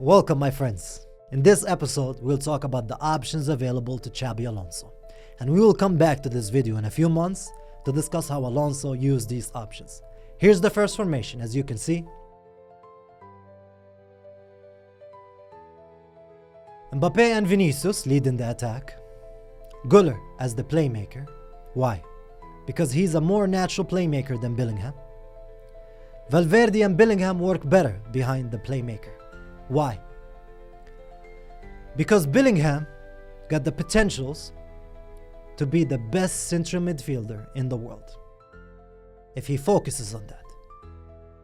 Welcome, my friends. In this episode, we'll talk about the options available to Xabi Alonso. And we will come back to this video in a few months to discuss how Alonso used these options. Here's the first formation, as you can see. Mbappe and Vinicius leading the attack. Güler as the playmaker. Why? Because he's a more natural playmaker than Bellingham. Valverde and Bellingham work better behind the playmaker. Why? Because Bellingham got the potentials to be the best central midfielder in the world, if he focuses on that.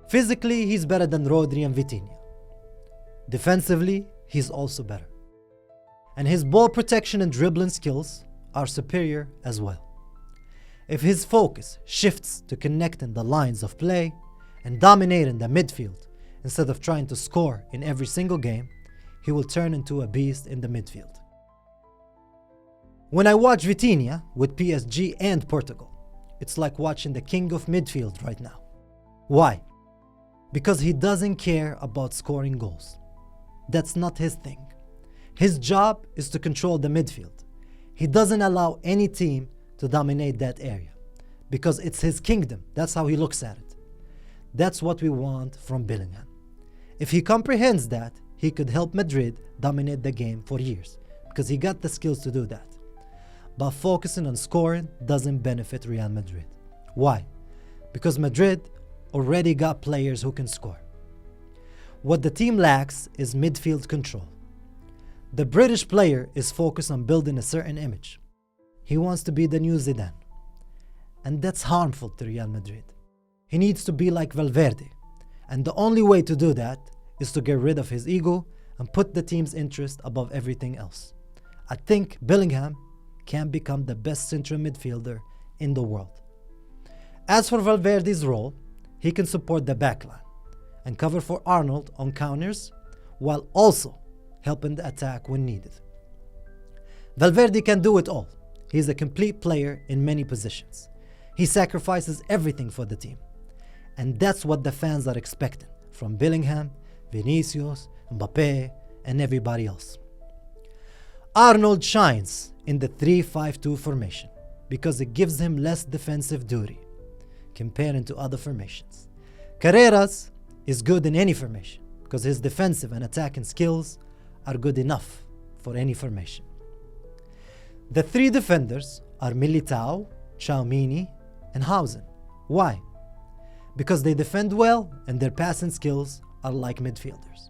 Physically, he's better than Rodri and Vitinha. Defensively, he's also better. And his ball protection and dribbling skills are superior as well. If his focus shifts to connecting the lines of play and dominating the midfield instead of trying to score in every single game, he will turn into a beast in the midfield. When I watch Vitinha with PSG and Portugal, it's like watching the king of midfield right now. Why? Because he doesn't care about scoring goals. That's not his thing. His job is to control the midfield. He doesn't allow any team to dominate that area because it's his kingdom. That's how he looks at it. That's what we want from Bellingham. If he comprehends that, he could help Madrid dominate the game for years because he got the skills to do that. But focusing on scoring doesn't benefit Real Madrid. Why? Because Madrid already got players who can score. What the team lacks is midfield control. The British player is focused on building a certain image. He wants to be the new Zidane. And that's harmful to Real Madrid. He needs to be like Valverde. And the only way to do that is to get rid of his ego and put the team's interest above everything else. I think Bellingham can become the best central midfielder in the world. As for Valverde's role, he can support the backline and cover for Arnold on counters while also helping the attack when needed. Valverde can do it all. He's a complete player in many positions. He sacrifices everything for the team. And that's what the fans are expecting from Bellingham, Vinicius, Mbappe, and everybody else. Arnold shines in the 3-5-2 formation because it gives him less defensive duty compared to other formations. Carreras is good in any formation because his defensive and attacking skills are good enough for any formation. The three defenders are Militao, Tchouaméni, and Hausen. Why? Because they defend well and their passing skills are like midfielders.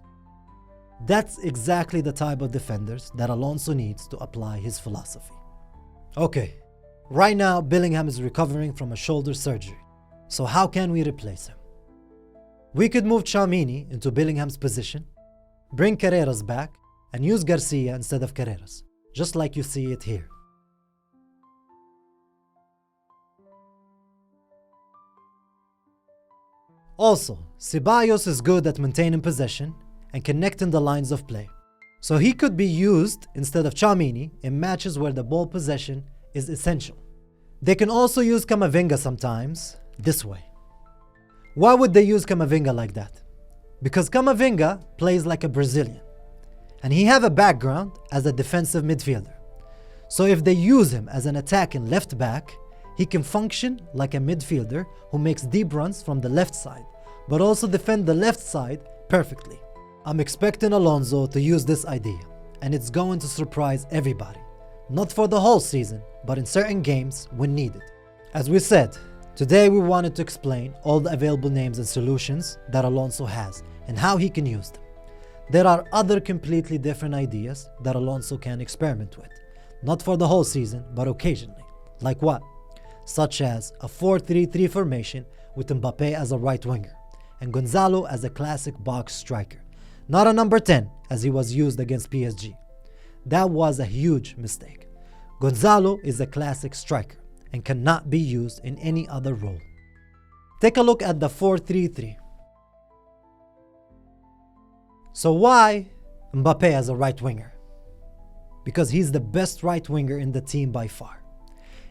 That's exactly the type of defenders that Alonso needs to apply his philosophy. Okay, right now Bellingham is recovering from a shoulder surgery. So how can we replace him? We could move Tchouaméni into Bellingham's position, bring Carreras back, and use Garcia instead of Carreras, just like you see it here. Also, Ceballos is good at maintaining possession and connecting the lines of play, so he could be used instead of Tchouaméni in matches where the ball possession is essential. They can also use Camavinga sometimes this way. Why would they use Camavinga like that? Because Camavinga plays like a Brazilian, and he have a background as a defensive midfielder. So if they use him as an attacking left back, he can function like a midfielder who makes deep runs from the left side, but also defend the left side perfectly. I'm expecting Alonso to use this idea, and it's going to surprise everybody. Not for the whole season, but in certain games when needed. As we said, today we wanted to explain all the available names and solutions that Alonso has and how he can use them. There are other completely different ideas that Alonso can experiment with. Not for the whole season, but occasionally. Like what? Such as a 4-3-3 formation with Mbappe as a right winger and Gonzalo as a classic box striker. Not a number 10 as he was used against PSG. That was a huge mistake. Gonzalo is a classic striker and cannot be used in any other role. Take a look at the 4-3-3. So why Mbappe as a right winger? Because he's the best right winger in the team by far.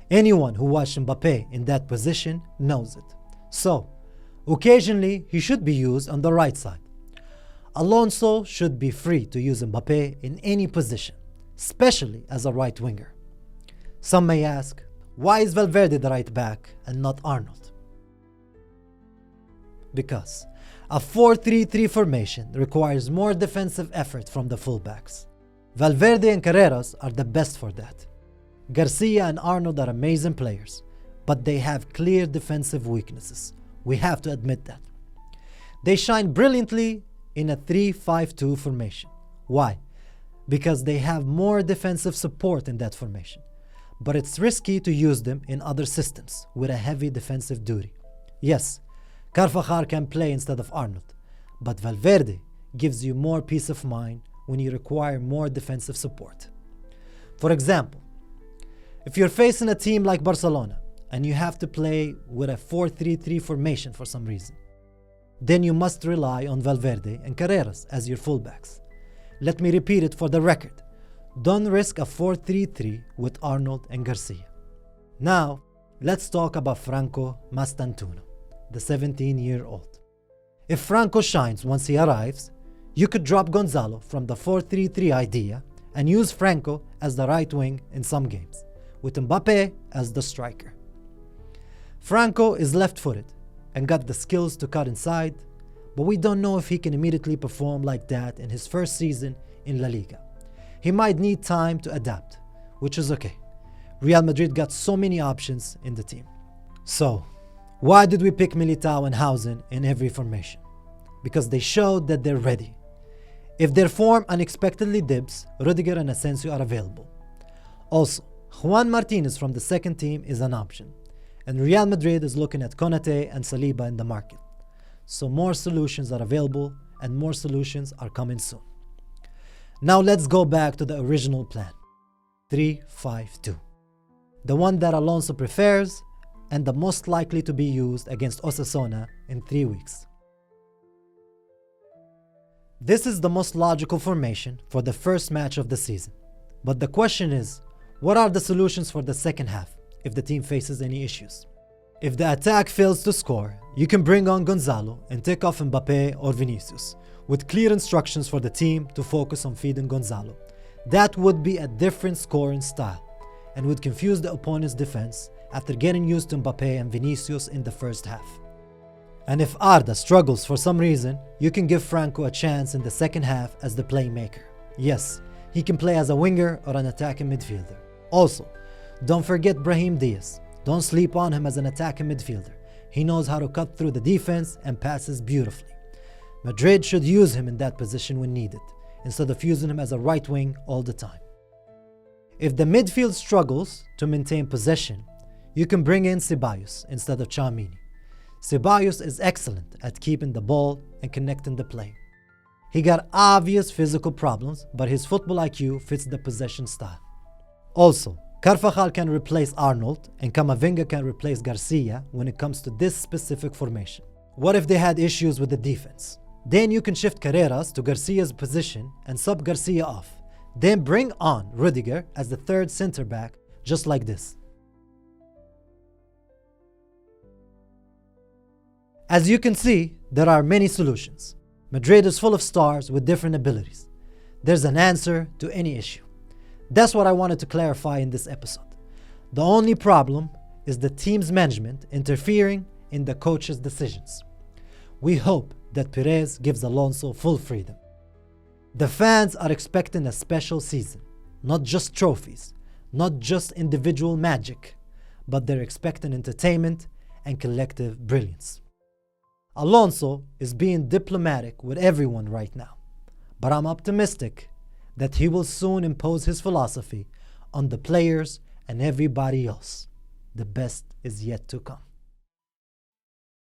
Anyone who watched Mbappe in that position knows it. So, occasionally he should be used on the right side. Alonso should be free to use Mbappe in any position, especially as a right winger. Some may ask, why is Valverde the right back and not Arnold? Because a 4-3-3 formation requires more defensive effort from the fullbacks. Valverde and Carreras are the best for that. Garcia and Arnold are amazing players, but they have clear defensive weaknesses. We have to admit that. They shine brilliantly in a 3-5-2 formation. Why? Because they have more defensive support in that formation. But it's risky to use them in other systems with a heavy defensive duty. Yes, Carvajal can play instead of Arnold, but Valverde gives you more peace of mind when you require more defensive support. For example, if you're facing a team like Barcelona and you have to play with a 4-3-3 formation for some reason, then you must rely on Valverde and Carreras as your fullbacks. Let me repeat it for the record. Don't risk a 4-3-3 with Arnold and Garcia. Now, let's talk about Franco Mastantuono, the 17-year-old. If Franco shines once he arrives, you could drop Gonzalo from the 4-3-3 idea and use Franco as the right wing in some games, with Mbappe as the striker. Franco is left-footed and got the skills to cut inside, but we don't know if he can immediately perform like that in his first season in La Liga. He might need time to adapt, which is okay. Real Madrid got so many options in the team. So, why did we pick Militao and Hausen in every formation? Because they showed that they're ready. If their form unexpectedly dips, Rudiger and Asensio are available. Also, Juan Martinez from the second team is an option, and Real Madrid is looking at Konate and Saliba in the market. So more solutions are available and more solutions are coming soon. Now let's go back to the original plan. 3-5-2. The one that Alonso prefers and the most likely to be used against Osasuna in 3 weeks. This is the most logical formation for the first match of the season. But the question is, what are the solutions for the second half if the team faces any issues? If the attack fails to score, you can bring on Gonzalo and take off Mbappe or Vinicius, with clear instructions for the team to focus on feeding Gonzalo. That would be a different scoring style and would confuse the opponent's defense after getting used to Mbappe and Vinicius in the first half. And if Arda struggles for some reason, you can give Franco a chance in the second half as the playmaker. Yes, he can play as a winger or an attacking midfielder. Also, don't forget Brahim Diaz. Don't sleep on him as an attacking midfielder. He knows how to cut through the defense and passes beautifully. Madrid should use him in that position when needed, instead of using him as a right wing all the time. If the midfield struggles to maintain possession, you can bring in Ceballos instead of Tchouaméni. Ceballos is excellent at keeping the ball and connecting the play. He got obvious physical problems, but his football IQ fits the possession style. Also, Carvajal can replace Arnold and Camavinga can replace Garcia when it comes to this specific formation. What if they had issues with the defense? Then you can shift Carreras to Garcia's position and sub Garcia off. Then bring on Rudiger as the third center back, just like this. As you can see, there are many solutions. Madrid is full of stars with different abilities. There's an answer to any issue. That's what I wanted to clarify in this episode. The only problem is the team's management interfering in the coach's decisions. We hope that Perez gives Alonso full freedom. The fans are expecting a special season, not just trophies, not just individual magic, but they're expecting entertainment and collective brilliance. Alonso is being diplomatic with everyone right now, but I'm optimistic that he will soon impose his philosophy on the players and everybody else. The best is yet to come.